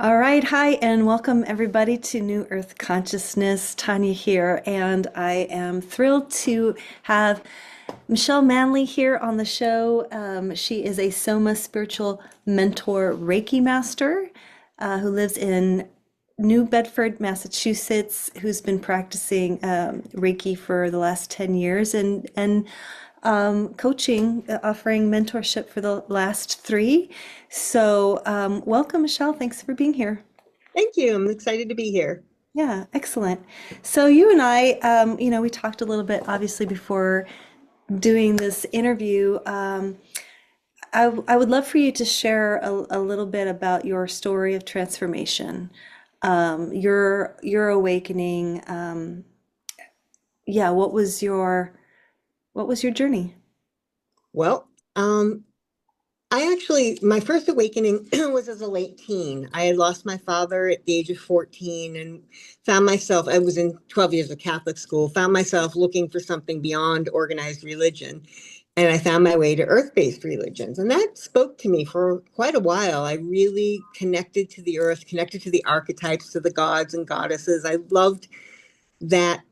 All right, hi, and welcome everybody to New Earth Consciousness. Tanya here, and I am thrilled to have Michelle Manley here on the show. She is a soma-spiritual mentor Reiki Master who lives in New Bedford, Massachusetts, who's been practicing Reiki for the last 10 years and coaching, offering mentorship for the last three. So, welcome, Michelle. Thanks for being here. Thank you. I'm excited to be here. Yeah, excellent. So you and I, we talked a little bit, obviously, before doing this interview. I would love for you to share a little bit about your story of transformation, your awakening. Yeah, what was your journey? Well, my first awakening was as a late teen. I had lost my father at the age of 14 and I was in 12 years of Catholic school, found myself looking for something beyond organized religion. And I found my way to earth-based religions. And that spoke to me for quite a while. I really connected to the earth, connected to the archetypes, to the gods and goddesses. I loved that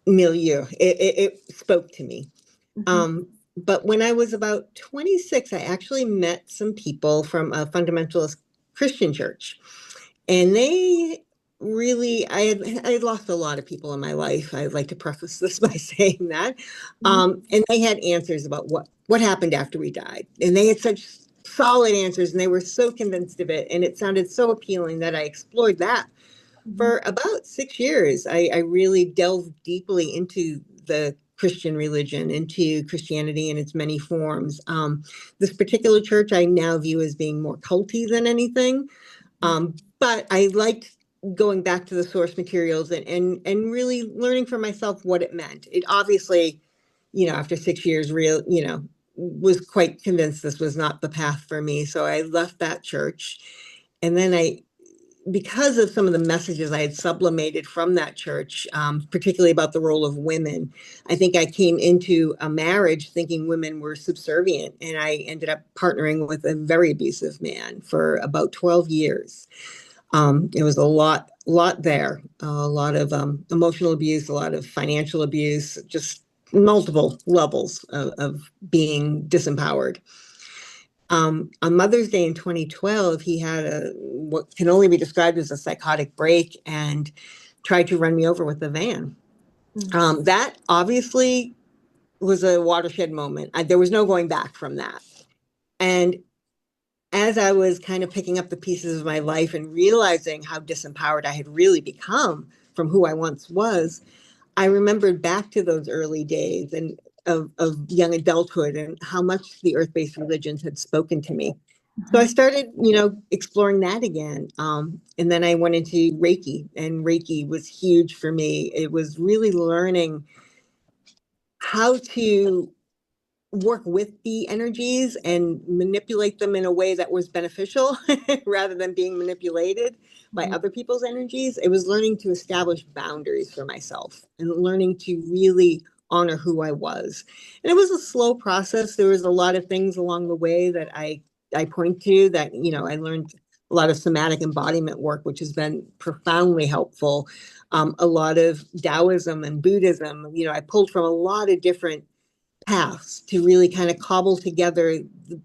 milieu. It spoke to me. Mhm. But when I was about 26, I actually met some people from a fundamentalist Christian church. And I had lost a lot of people in my life. I'd like to preface this by saying that. Mhm. And they had answers about what happened after we died. And they had such solid answers and they were so convinced of it. And it sounded so appealing that I explored that Mhm. for about 6 years. I really delved deeply into the Christian religion, into Christianity in its many forms. This particular church I now view as being more culty than anything. But I liked going back to the source materials and really learning for myself what it meant. It obviously, after 6 years, was quite convinced this was not the path for me. So I left that church. And then because of some of the messages I had sublimated from that church, particularly about the role of women, I think I came into a marriage thinking women were subservient, and I ended up partnering with a very abusive man for about 12 years. It was a lot there, a lot of emotional abuse, a lot of financial abuse, just multiple levels of being disempowered. On Mother's Day in 2012, he had what can only be described as a psychotic break and tried to run me over with the van. Mhm. That obviously was a watershed moment. There was no going back from that. And as I was kind of picking up the pieces of my life and realizing how disempowered I had really become from who I once was, I remembered back to those early days and of young adulthood and how much the earth-based religions had spoken to me. So I Mhm. started, exploring that again. And then I went into Reiki, and Reiki was huge for me. It was really learning how to work with the energies and manipulate them in a way that was beneficial rather than being manipulated by Mhm. other people's energies. It was learning to establish boundaries for myself and learning to really honor who I was. And it was a slow process. There was a lot of things along the way that I point to that, I learned a lot of somatic embodiment work, which has been profoundly helpful. A lot of Taoism and Buddhism, I pulled from a lot of different paths to really kind of cobble together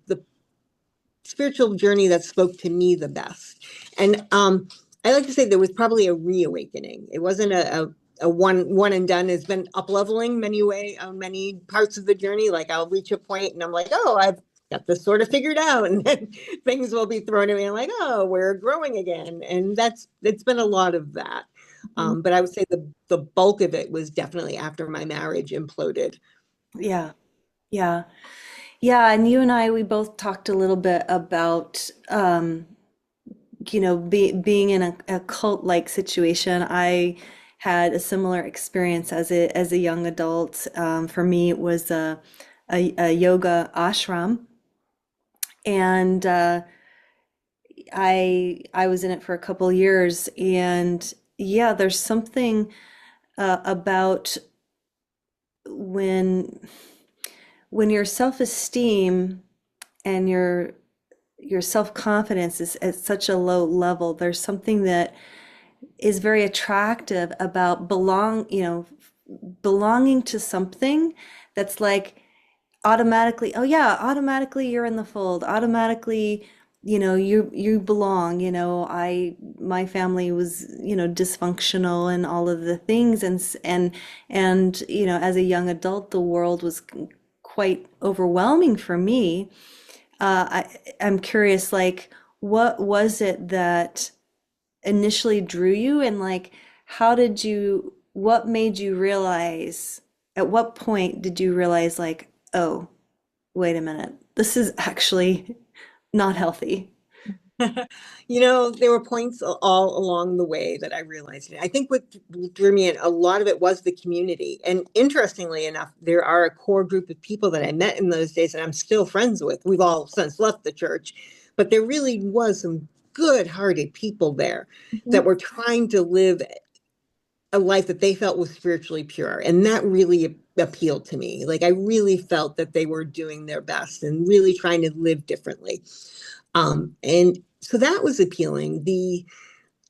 the spiritual journey that spoke to me the best. And I like to say there was probably a reawakening. It wasn't a one and done. It's been up leveling many parts of the journey. Like I'll reach a point and I'm like, oh, I've got this sort of figured out, and then things will be thrown at me. I'm like, oh, we're growing again, and it's been a lot of that. Mhm. But I would say the bulk of it was definitely after my marriage imploded. Yeah, yeah. Yeah, and you and I, we both talked a little bit about, being in a cult-like situation. I had a similar experience as a young adult. For me, it was a yoga ashram, and I was in it for a couple years. And yeah, there's something about when when your self-esteem and your your self-confidence is at such a low level. There's something that is very attractive about belonging to something that's like automatically, oh yeah, automatically you're in the fold. Automatically, you belong. My family was, dysfunctional and all of the things, and as a young adult, the world was quite overwhelming for me. I'm curious, like, what was it that initially drew you, and like, what made you realize, at what point did you realize, like, oh, wait a minute, this is actually not healthy? There were points all along the way that I realized it. I think what drew me in, a lot of it was the community. And interestingly enough, there are a core group of people that I met in those days and I'm still friends with. We've all since left the church, but there really was some good-hearted people there Mhm. that were trying to live a life that they felt was spiritually pure. And that really appealed to me. Like I really felt that they were doing their best and really trying to live differently. And so that was appealing. The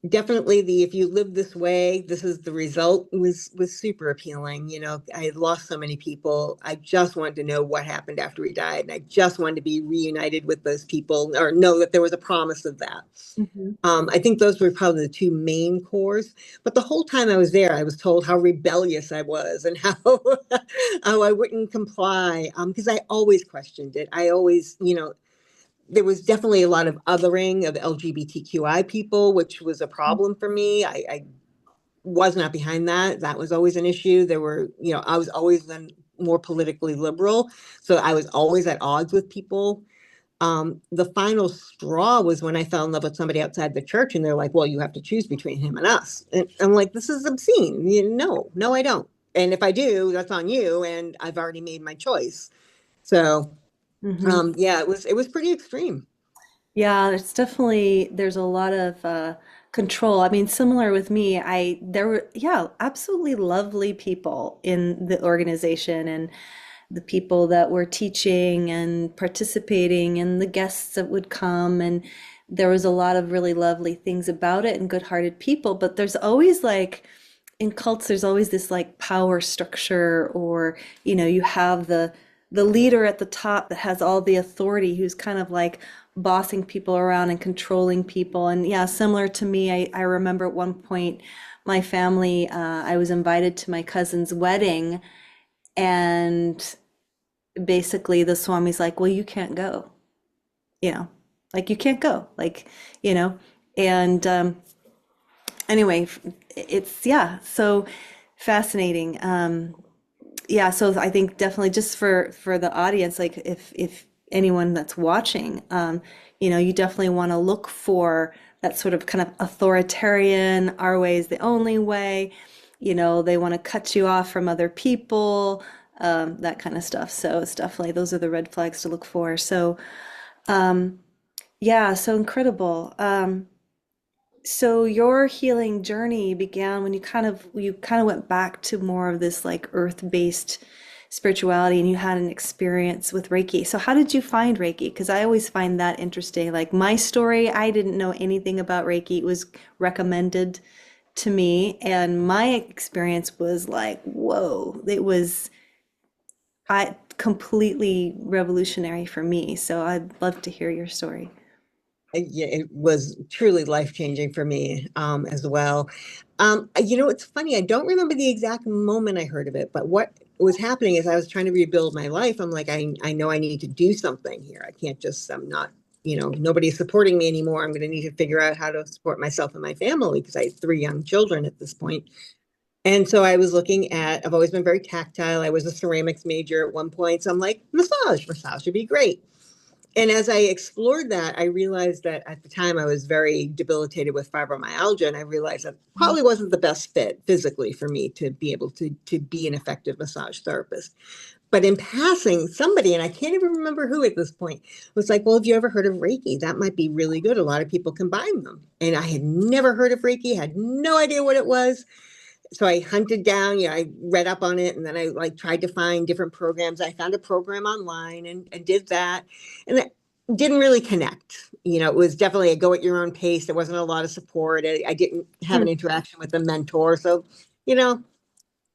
definitely the if you live this way, this is the result was super appealing. I had lost so many people. I just wanted to know what happened after we died. And I just wanted to be reunited with those people or know that there was a promise of that. Mhm. I think those were probably the two main cores. But the whole time I was there, I was told how rebellious I was and how how I wouldn't comply because I always questioned it. I always, there was definitely a lot of othering of LGBTQI people, which was a problem for me. I was not behind that. That was always an issue. There were, I was always then more politically liberal. So I was always at odds with people. The final straw was when I fell in love with somebody outside the church, and they're like, well, you have to choose between him and us. And I'm like, this is obscene. No, I don't. And if I do, that's on you. And I've already made my choice. So, Mhm. yeah, it was pretty extreme. Yeah, it's definitely, there's a lot of control. I mean, similar with me, there were, yeah, absolutely lovely people in the organization, and the people that were teaching and participating and the guests that would come, and there was a lot of really lovely things about it and good-hearted people, but there's always like, in cults, there's always this like power structure, or you have the leader at the top that has all the authority, who's kind of like bossing people around and controlling people. And yeah, similar to me, I remember at one point my family, I was invited to my cousin's wedding, and basically the Swami's like, well, you can't go, you know, like you can't go, like, you know, and anyway, it's, yeah, so fascinating. Yeah, so I think definitely, just for the audience, like, if anyone that's watching, you definitely want to look for that sort of kind of authoritarian, our way is the only way. They want to cut you off from other people, that kind of stuff. So it's definitely, those are the red flags to look for. So yeah, so incredible. So your healing journey began when you kind of went back to more of this like earth-based spirituality, and you had an experience with Reiki. So how did you find Reiki? Because I always find that interesting. Like my story, I didn't know anything about Reiki. It was recommended to me, and my experience was like, whoa, it was completely revolutionary for me. So I'd love to hear your story. Yeah, it was truly life-changing for me as well. It's funny. I don't remember the exact moment I heard of it, but what was happening is I was trying to rebuild my life. I'm like, I know I need to do something here. I can't just, I'm not, nobody's supporting me anymore. I'm going to need to figure out how to support myself and my family because I had three young children at this point. And so I was looking at, I've always been very tactile. I was a ceramics major at one point. So I'm like, massage would be great. And as I explored that, I realized that at the time I was very debilitated with fibromyalgia, and I realized that probably wasn't the best fit physically for me to be able to be an effective massage therapist. But in passing, somebody, and I can't even remember who at this point, was like, well, have you ever heard of Reiki? That might be really good. A lot of people combine them. And I had never heard of Reiki, had no idea what it was. So I hunted down, I read up on it, and then I like tried to find different programs. I found a program online and did that. And didn't really connect. It was definitely a go at your own pace. There wasn't a lot of support. I didn't have Hmm. an interaction with a mentor. So, you know,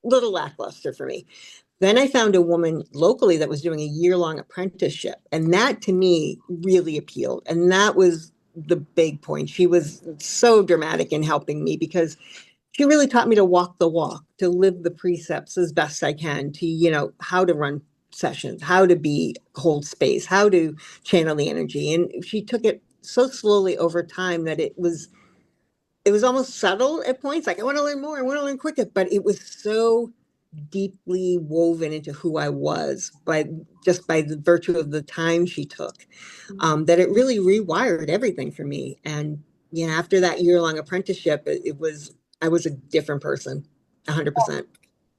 little lackluster for me. Then I found a woman locally that was doing a year-long apprenticeship. And that to me really appealed. And that was the big point. She was so dramatic in helping me because she really taught me to walk the walk, to live the precepts as best I can, to, how to run sessions, how to hold space, how to channel the energy. And she took it so slowly over time that it was almost subtle at points. Like, I want to learn more, I want to learn quicker, but it was so deeply woven into who I was by the virtue of the time she took, that it really rewired everything for me. And after that year-long apprenticeship, I was a different person, 100%.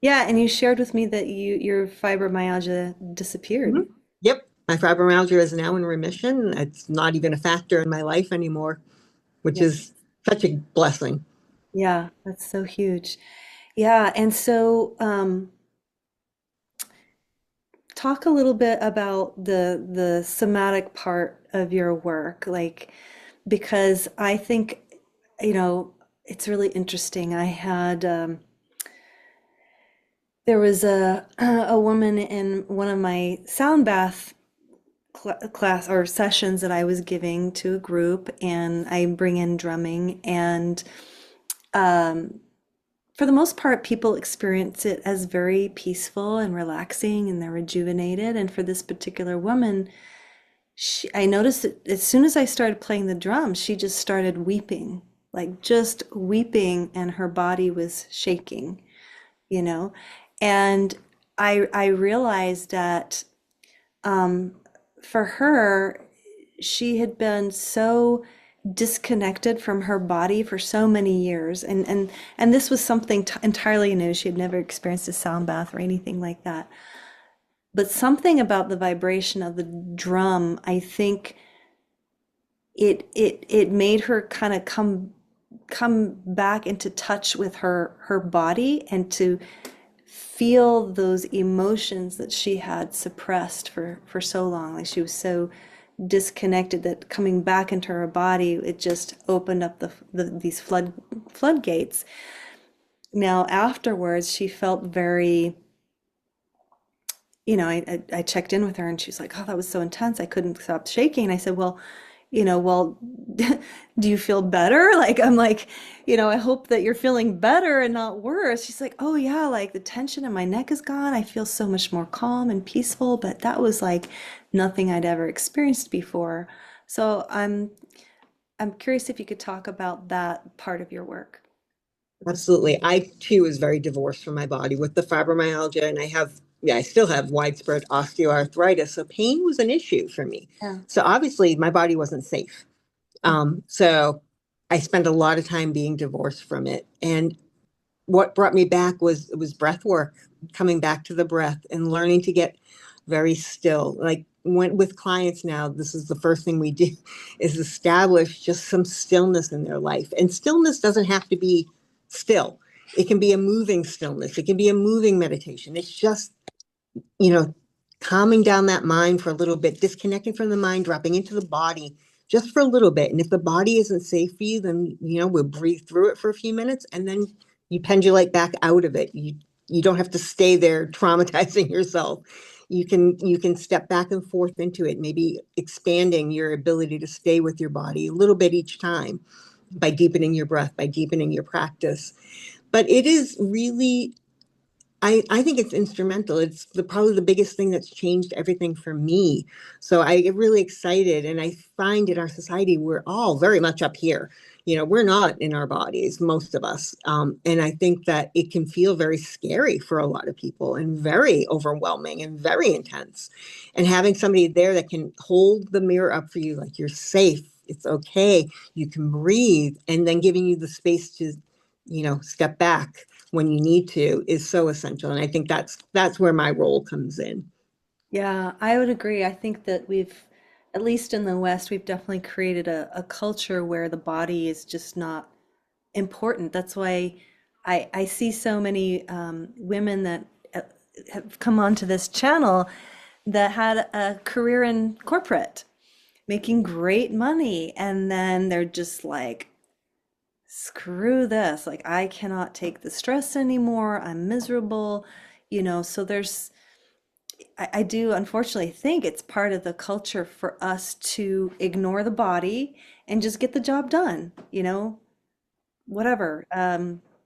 Yeah, and you shared with me that your fibromyalgia disappeared. Mhm. Yep, my fibromyalgia is now in remission. It's not even a factor in my life anymore, which Yeah. is such a blessing. Yeah, that's so huge. Yeah, and so talk a little bit about the somatic part of your work, like because I think, you know, it's really interesting. I had there was a a woman in one of my sound bath class or sessions that I was giving to a group, and I bring in drumming, and um, for the most part, people experience it as very peaceful and relaxing, and they're rejuvenated. And for this particular woman, I noticed that as soon as I started playing the drums, she just started weeping, like just weeping, and her body was shaking, you know. And I realized that um, for her, she had been so disconnected from her body for so many years, and this was something entirely new. She had never experienced a sound bath or anything like that. But something about the vibration of the drum, I think it made her kind of come back into touch with her body, and to feel those emotions that she had suppressed for so long. Like she was so disconnected that coming back into her body, it just opened up these floodgates. Now afterwards, she felt very, I checked in with her, and she's like, "Oh, that was so intense. I couldn't stop shaking." And I said, "Well, well, do you feel better?" Like, I'm like, "I hope that you're feeling better and not worse." She's like, "Oh yeah, like the tension in my neck is gone. I feel so much more calm and peaceful, but that was like nothing I'd ever experienced before." So I'm curious if you could talk about that part of your work. Absolutely. I too was very divorced from my body with the fibromyalgia, and I still have widespread osteoarthritis. So pain was an issue for me. Yeah. So obviously my body wasn't safe. So I spent a lot of time being divorced from it. And what brought me back was breath work, coming back to the breath and learning to get very still. Like with clients now, this is the first thing we do is establish just some stillness in their life. And stillness doesn't have to be still. It can be a moving stillness. It can be a moving meditation. It's just, you know, calming down that mind for a little bit, disconnecting from the mind, dropping into the body just for a little bit. And if the body isn't safe for you, then, we'll breathe through it for a few minutes, and then you pendulate back out of it. You don't have to stay there traumatizing yourself. You can step back and forth into it, maybe expanding your ability to stay with your body a little bit each time by deepening your breath, by deepening your practice. But it is really, I think it's instrumental. It's probably the biggest thing that's changed everything for me. So I get really excited, and I find in our society we're all very much up here. We're not in our bodies, most of us, and I think that it can feel very scary for a lot of people, and very overwhelming, and very intense. And having somebody there that can hold the mirror up for you, like you're safe, it's okay, you can breathe, and then giving you the space to, step back when you need to, is so essential. And I think that's where my role comes in. Yeah, I would agree. I think that at least in the West, we've definitely created a culture where the body is just not important. That's why I see so many women that uh, have come onto this channel that had a career in corporate. making great money, and then they're just like, screw this, like I cannot take the stress anymore, I'm miserable, so I do unfortunately think it's part of the culture for us to ignore the body and just get the job done, whatever.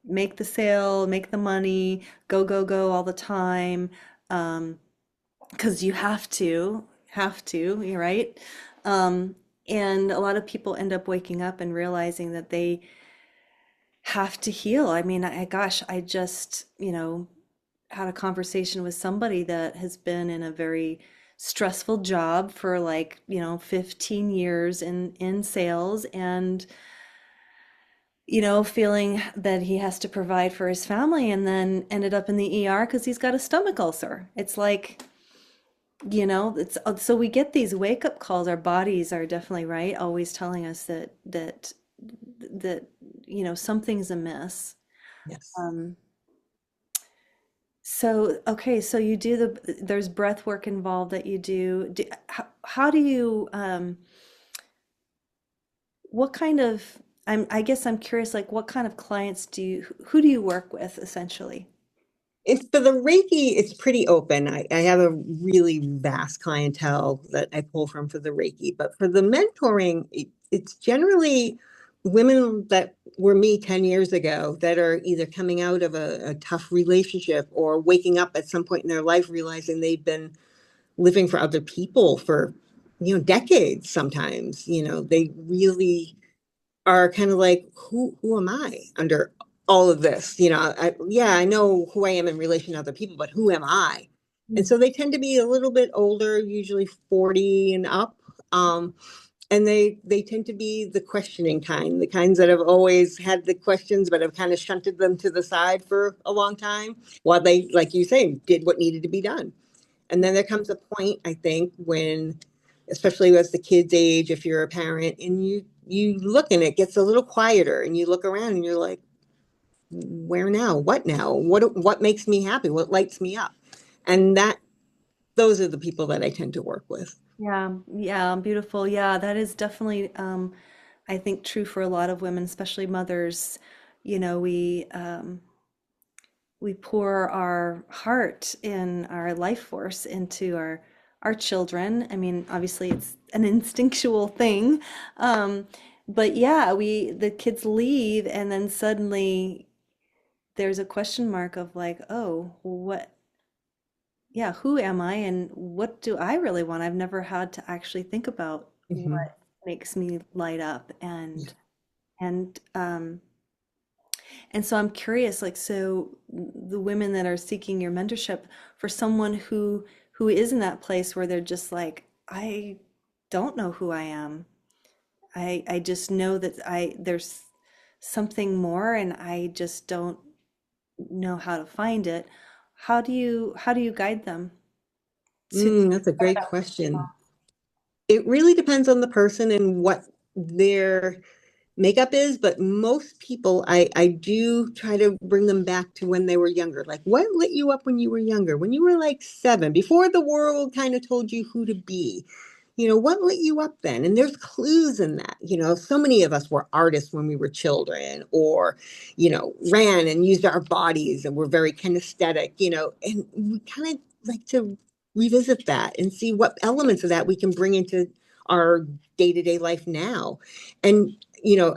Make the sale, make the money, go, go, go all the time. Because you have to, you're right. Um, and a lot of people end up waking up and realizing that they have to heal. I mean, gosh, I just, had a conversation with somebody that has been in a very stressful job for like, 15 years in sales, and feeling that he has to provide for his family, and then ended up in the ER because he's got a stomach ulcer. It's like, it's so we get these wake up calls. Our bodies are definitely right, always telling us that something's amiss. Yes. Um, so okay, so you do there's breath work involved that you do. How do you what kind of I guess I'm curious, like what kind of clients who do you work with essentially? It's for the Reiki, it's pretty open. I have a really vast clientele that I pull from for the Reiki, but for the mentoring, it's generally women that were me 10 years ago that are either coming out of a tough relationship or waking up at some point in their life realizing they've been living for other people for, decades sometimes. They really are kind of like, who am I under all of this? Yeah, I know who I am in relation to other people, but who am I? And Mm. so they tend to be a little bit older, usually 40 and up. Um, and they tend to be the questioning kind, the kinds that have always had the questions but have kind of shunted them to the side for a long time while they, like you say, did what needed to be done. And then there comes a point, I think, when, especially as the kids age, if you're a parent and you look and it gets a little quieter and you look around and you're like, where now? What now? What makes me happy? What lights me up? And those are the people that I tend to work with. Yeah, yeah, beautiful. Yeah, that is definitely, I think, true for a lot of women, especially mothers. You know, we pour our heart and our life force into our children. I mean, obviously, it's an instinctual thing, um, but yeah, the kids leave, and then suddenly there's a question mark of like, oh, what? Yeah, who am I and what do I really want? I've never had to actually think about Hmm. what makes me light up, Yeah. and and so I'm curious, like, so the women that are seeking your mentorship, for someone who is in that place where they're just like, I don't know who I am. I just know that I there's something more, and I just don't know how to find it. How do you guide them to That's a great question. It really depends on the person and what their makeup is, but most people, I do try to bring them back to when they were younger. Like, what lit you up when you were younger? When you were like 7, before the world kind of told you who to be? What lit you up then? And there's clues in that. So many of us were artists when we were children, or, ran and used our bodies and were very kinesthetic, and we kind of like to revisit that and see what elements of that we can bring into our day-to-day life now. And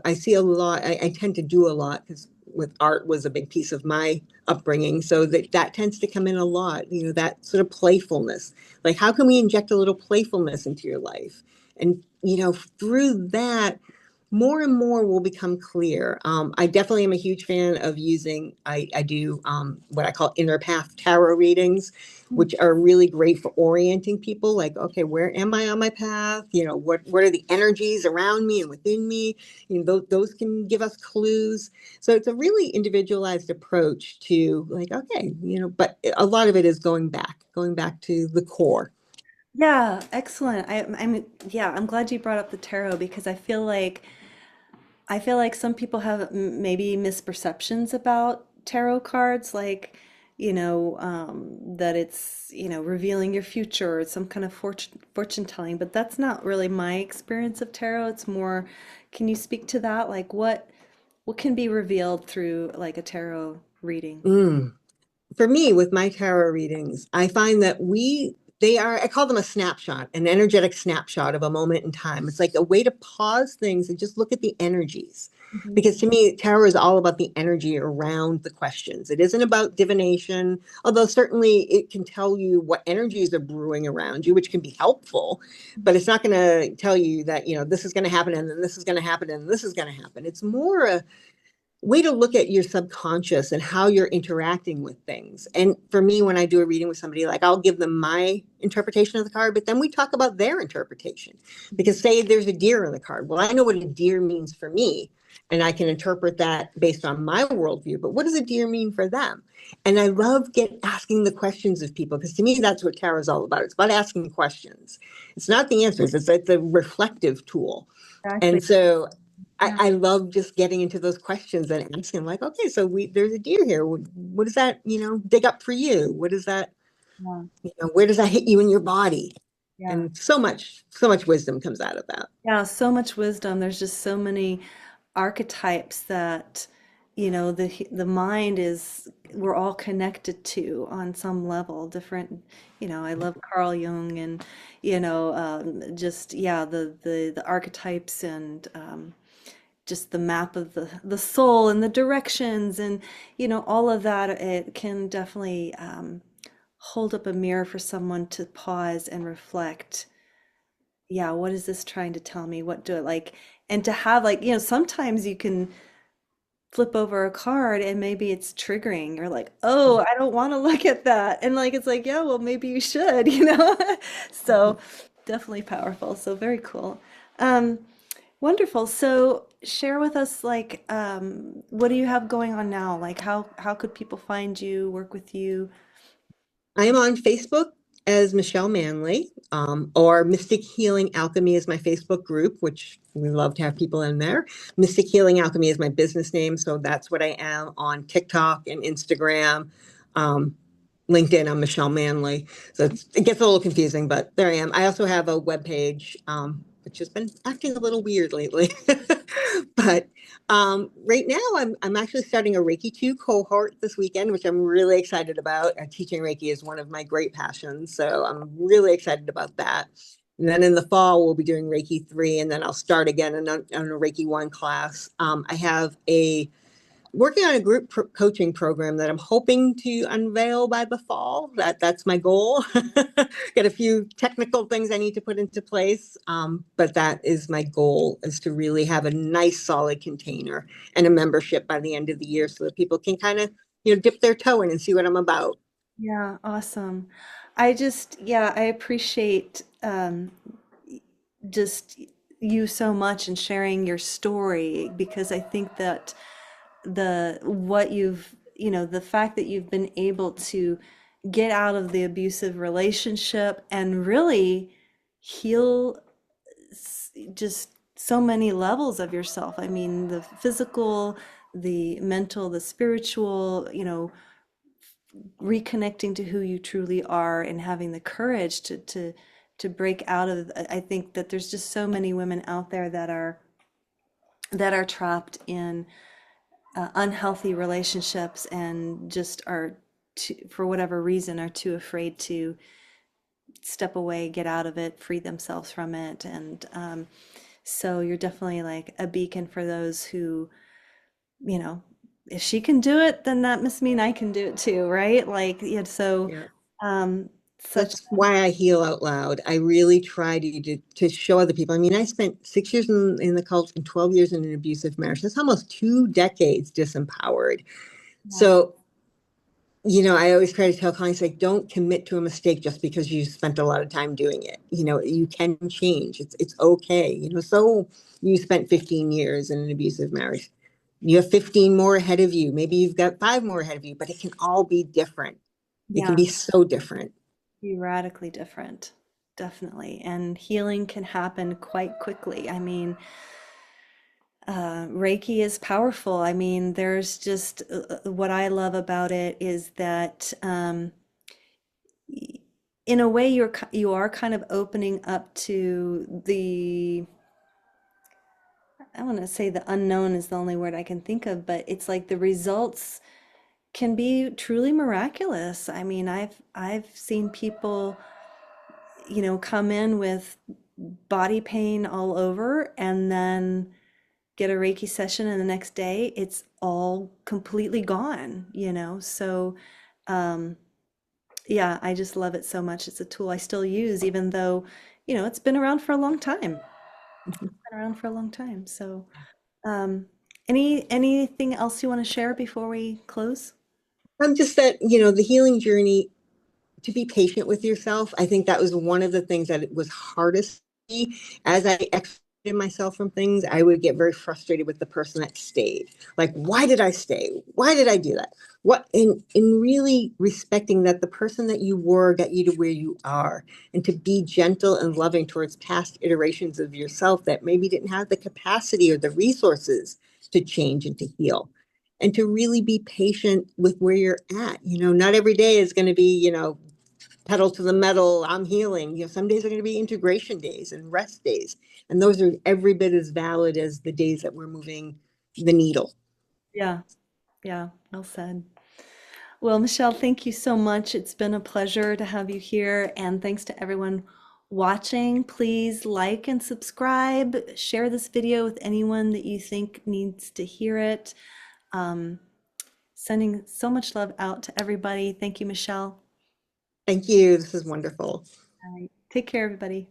I see a lot, I tend to do a lot because with art was a big piece of my upbringing. So that tends to come in a lot, that sort of playfulness. Like, how can we inject a little playfulness into your life? And, through that, more and more will become clear. I definitely am a huge fan of using, I do what I call inner path tarot readings, which are really great for orienting people. Like, okay, where am I on my path? What are the energies around me and within me? Those can give us clues. So it's a really individualized approach to like, okay, but a lot of it is going back to the core. Yeah, excellent. Yeah, I'm glad you brought up the tarot because I feel like some people have maybe misperceptions about tarot cards. Like, that it's, revealing your future or some kind of fortune telling, but that's not really my experience of tarot. It's more, can you speak to that? Like what can be revealed through like a tarot reading? Mm. For me, with my tarot readings, I find that I call them a snapshot, an energetic snapshot of a moment in time. It's like a way to pause things and just look at the energies. Mhm. Because to me, tarot is all about the energy around the questions. It isn't about divination, although certainly it can tell you what energies are brewing around you, which can be helpful, but it's not going to tell you that, this is going to happen and then this is going to happen and this is going to happen. It's more a way to look at your subconscious and how you're interacting with things. And for me, when I do a reading with somebody, like I'll give them my interpretation of the card, but then we talk about their interpretation. Because say there's a deer in the card. Well, I know what a deer means for me, and I can interpret that based on my worldview. But what does a deer mean for them? And I love asking the questions of people, because to me, that's what tarot is all about. It's about asking questions. It's not the answers. It's like the reflective tool. Exactly. And so Yeah. I love just getting into those questions and asking, like, okay, so there's a deer here. What does that, dig up for you? What is that, Yeah. where does that hit you in your body? Yeah. And so much wisdom comes out of that. Yeah, so much wisdom. There's just so many archetypes that, the mind is, we're all connected to on some level. Different, I love Carl Jung and, just yeah, the archetypes and just the map of the soul and the directions and, all of that. It can definitely hold up a mirror for someone to pause and reflect. Yeah, what is this trying to tell me? What do it like? And to have like, sometimes you can flip over a card and maybe it's triggering. You're like, oh, I don't want to look at that. And like, it's like, yeah, well, maybe you should, So definitely powerful. So very cool. Um, Wonderful. So share with us like, what do you have going on now? Like how could people find you, work with you? I am on Facebook as Michelle Manley, or Mystic Healing Alchemy is my Facebook group, which we love to have people in there. Mystic Healing Alchemy is my business name, so that's what I am on TikTok and Instagram. Um, LinkedIn, I'm Michelle Manley. So it gets a little confusing, but there I am. I also have a webpage, which has been acting a little weird lately. But right now, I'm actually starting a Reiki 2 cohort this weekend, which I'm really excited about. Teaching Reiki is one of my great passions, so I'm really excited about that. And then in the fall, we'll be doing Reiki 3, and then I'll start again on a Reiki 1 class. I have a working on a group coaching program that I'm hoping to unveil by the fall. That's my goal. Got a few technical things I need to put into place, but that is my goal: is to really have a nice, solid container and a membership by the end of the year, so that people can kind of dip their toe in and see what I'm about. Yeah, awesome. Yeah, I appreciate just you so much and sharing your story because I think that the fact that you've been able to get out of the abusive relationship and really heal just so many levels of yourself. I mean, the physical, the mental, the spiritual, reconnecting to who you truly are and having the courage to break out of. I think that there's just so many women out there that are trapped in unhealthy relationships and just are for whatever reason are too afraid to step away, get out of it, free themselves from it. And so you're definitely like a beacon for those who, you know, if she can do it, then that must mean I can do it too, right? Like, yeah, so Yeah. um, such, That's why I heal out loud. I really try to show other people. I mean, I spent 6 years in the cult and 12 years in an abusive marriage. That's almost 2 decades disempowered. yeah, So, I always try to tell clients, like, don't commit to a mistake just because you spent a lot of time doing it. You can change. It's okay. So you spent 15 years in an abusive marriage. You have 15 more ahead of you. Maybe you've got 5 more ahead of you, but it can all be different. It can yeah, be so different. be radically different, definitely. And healing can happen quite quickly. I mean, Reiki is powerful. I mean, there's just what I love about it is that in a way you are kind of opening up to the, I want to say the unknown is the only word I can think of, but it's like the results can be truly miraculous. I mean, I've seen people, come in with body pain all over and then get a Reiki session and the next day it's all completely gone. So yeah, I just love it so much. It's a tool I still use even though, it's been around for a long time. Been around for a long time. So um anything else you want to share before we close? Just that, the healing journey, to be patient with yourself. I think that was one of the things that it was hardest for me. As I extricated myself from things, I would get very frustrated with the person that stayed. Like, why did I stay? Why did I do that? What in really respecting that the person that you were got you to where you are, and to be gentle and loving towards past iterations of yourself that maybe didn't have the capacity or the resources to change and to heal, and to really be patient with where you're at. Not every day is going to be, pedal to the metal, I'm healing. Some days are going to be integration days and rest days. And those are every bit as valid as the days that we're moving the needle. Yeah, yeah, well said. Well, Michelle, thank you so much. It's been a pleasure to have you here. And thanks to everyone watching. Please like and subscribe. Share this video with anyone that you think needs to hear it. Um, Sending so much love out to everybody. Thank you, Michelle. Thank you. This is wonderful. All right. Take care, everybody.